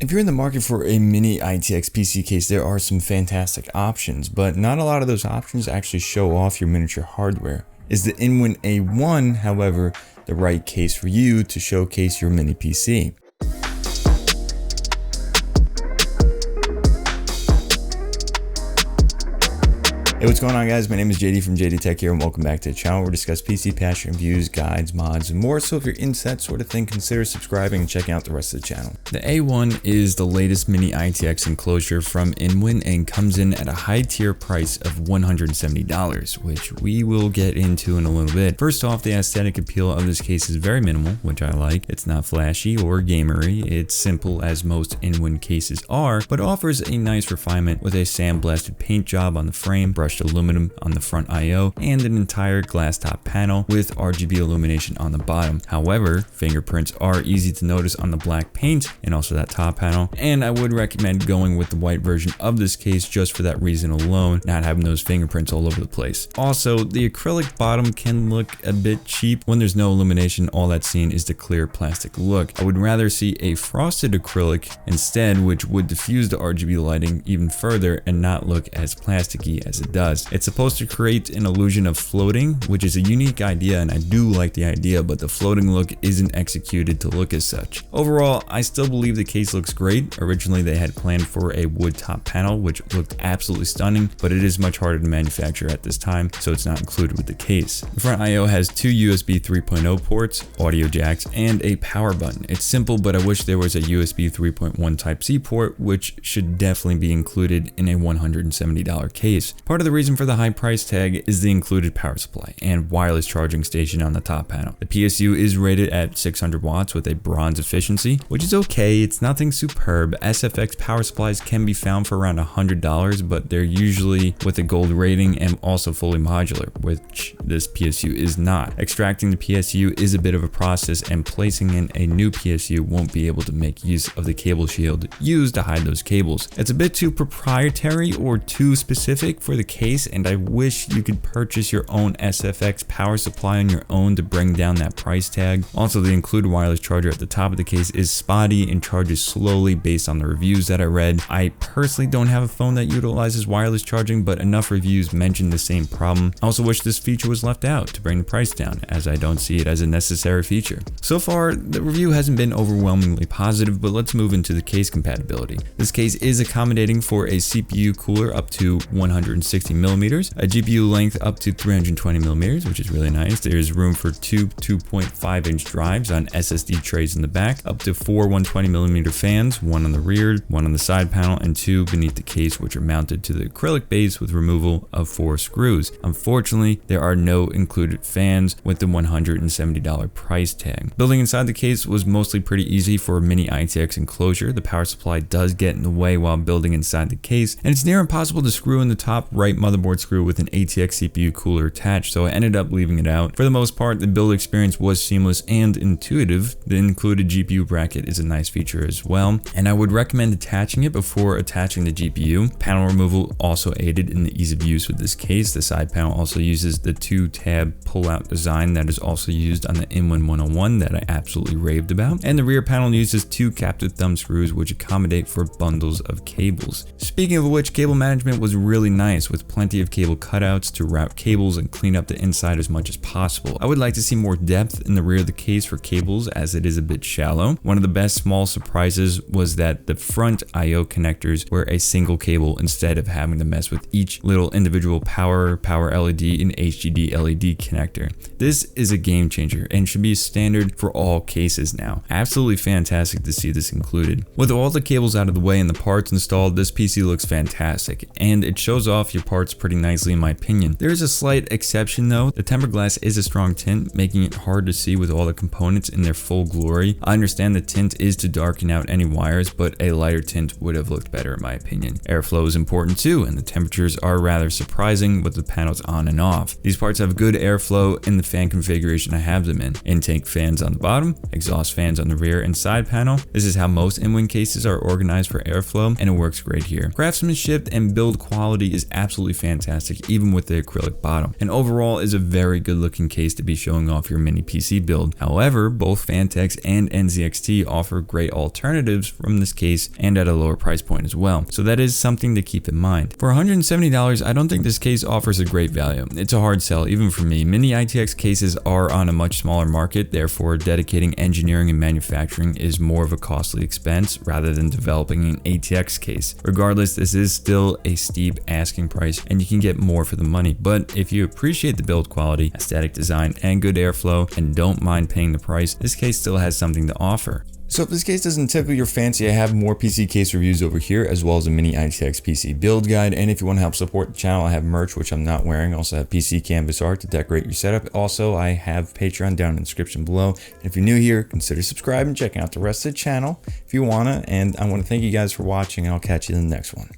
If you're in the market for a mini-itx PC case, there are some fantastic options, but not a lot of those options actually show off your miniature hardware. Is the Inwin A1, however, the right case for you to showcase your mini PC? Hey, what's going on, guys? My name is JD from JDTechGear and welcome back to the channel where we discuss PC patch reviews, guides, mods, and more. So if you're into that sort of thing, consider subscribing and checking out the rest of the channel. The A1 is the latest mini-itx enclosure from Inwin and comes in at a high tier price of $170, which we will get into in a little bit. First off, the aesthetic appeal of this case is very minimal, which I like. It's not flashy or gamery. It's simple as most Inwin cases are, but offers a nice refinement with a sandblasted paint job on the frame, brushed aluminum on the front I/O, and an entire glass top panel with RGB illumination on the bottom. However, fingerprints are easy to notice on the black paint and also that top panel, and I would recommend going with the white version of this case just for that reason alone, not having those fingerprints all over the place. Also, the acrylic bottom can look a bit cheap. When there's no illumination, all that's seen is the clear plastic look. I would rather see a frosted acrylic instead, which would diffuse the RGB lighting even further and not look as plasticky as it does. It's supposed to create an illusion of floating, which is a unique idea, and I do like the idea, but the floating look isn't executed to look as such. Overall, I still believe the case looks great. Originally, they had planned for a wood top panel, which looked absolutely stunning, but it is much harder to manufacture at this time, so it's not included with the case. The front I/O has two USB 3.0 ports, audio jacks, and a power button. It's simple, but I wish there was a USB 3.1 Type-C port, which should definitely be included in a $170 case. Part of the reason for the high price tag is the included power supply and wireless charging station on the top panel. The PSU is rated at 600 watts with a bronze efficiency, which is okay. It's nothing superb. SFX Power Supplies can be found for around $100, but they're usually with a gold rating and also fully modular, which this PSU is not. Extracting the PSU is a bit of a process, and placing in a new PSU won't be able to make use of the cable shield used to hide those cables. It's a bit too proprietary or too specific for the case, and I wish you could purchase your own SFX power supply on your own to bring down that price tag. Also, the included wireless charger at the top of the case is spotty and charges slowly based on the reviews that I read. I personally don't have a phone that utilizes wireless charging, but enough reviews mention the same problem. I also wish this feature was left out to bring the price down, as I don't see it as a necessary feature. So far, the review hasn't been overwhelmingly positive, but let's move into the case compatibility. This case is accommodating for a CPU cooler up to 160 millimeters, a GPU length up to 320 millimeters, which is really nice. There's room for two 2.5-inch drives on SSD trays in the back, up to four 120 millimeter fans, one on the rear, one on the side panel, and two beneath the case, which are mounted to the acrylic base with removal of 4 screws. Unfortunately, there are no included fans with the $170 price tag. Building inside the case was mostly pretty easy for a mini-itx enclosure. The power supply does get in the way while building inside the case, and it's near impossible to screw in the top right motherboard screw with an ATX CPU cooler attached, so I ended up leaving it out. For the most part, the build experience was seamless and intuitive. The included GPU bracket is a nice feature as well, and I would recommend attaching it before attaching the GPU. Panel removal also aided in the ease of use with this case. The side panel also uses the 2-tab pull-out design that is also used on the Inwin 101 that I absolutely raved about, and the rear panel uses 2 captive thumb screws which accommodate for bundles of cables. Speaking of which, cable management was really nice with plenty of cable cutouts to route cables and clean up the inside as much as possible. I would like to see more depth in the rear of the case for cables, as it is a bit shallow. One of the best small surprises was that the front I/O connectors were a single cable instead of having to mess with each little individual power LED, and HDD LED connector. This is a game changer and should be standard for all cases now. Absolutely fantastic to see this included. With all the cables out of the way and the parts installed, this PC looks fantastic, and it shows off your parts pretty nicely in my opinion. There is a slight exception though. The tempered glass is a strong tint, making it hard to see with all the components in their full glory. I understand the tint is to darken out any wires, but a lighter tint would have looked better in my opinion. Airflow is important too, and the temperatures are rather surprising with the panels on and off. These parts have good airflow in the fan configuration I have them in. Intake fans on the bottom, exhaust fans on the rear and side panel. This is how most Inwin cases are organized for airflow, and it works great here. Craftsmanship and build quality is absolutely absolutely fantastic even with the acrylic bottom, and overall is a very good looking case to be showing off your mini PC build. However, both Phanteks and NZXT offer great alternatives from this case and at a lower price point as well, so that is something to keep in mind. For $170, I don't think this case offers a great value. It's a hard sell even for me. Mini-itx cases are on a much smaller market, therefore dedicating engineering and manufacturing is more of a costly expense rather than developing an ATX case. Regardless, this is still a steep asking price and you can get more for the money, but if you appreciate the build quality, aesthetic design, and good airflow and don't mind paying the price, this case still has something to offer. So if this case doesn't tickle your fancy, I have more PC case reviews over here, as well as a mini-itx PC build guide. And if you want to help support the channel, I have merch, which I'm not wearing. I also have PC canvas art to decorate your setup. Also, I have Patreon down in the description below. And if you're new here, consider subscribing, checking out the rest of the channel if you want to. And I want to thank you guys for watching, and I'll catch you in the next one.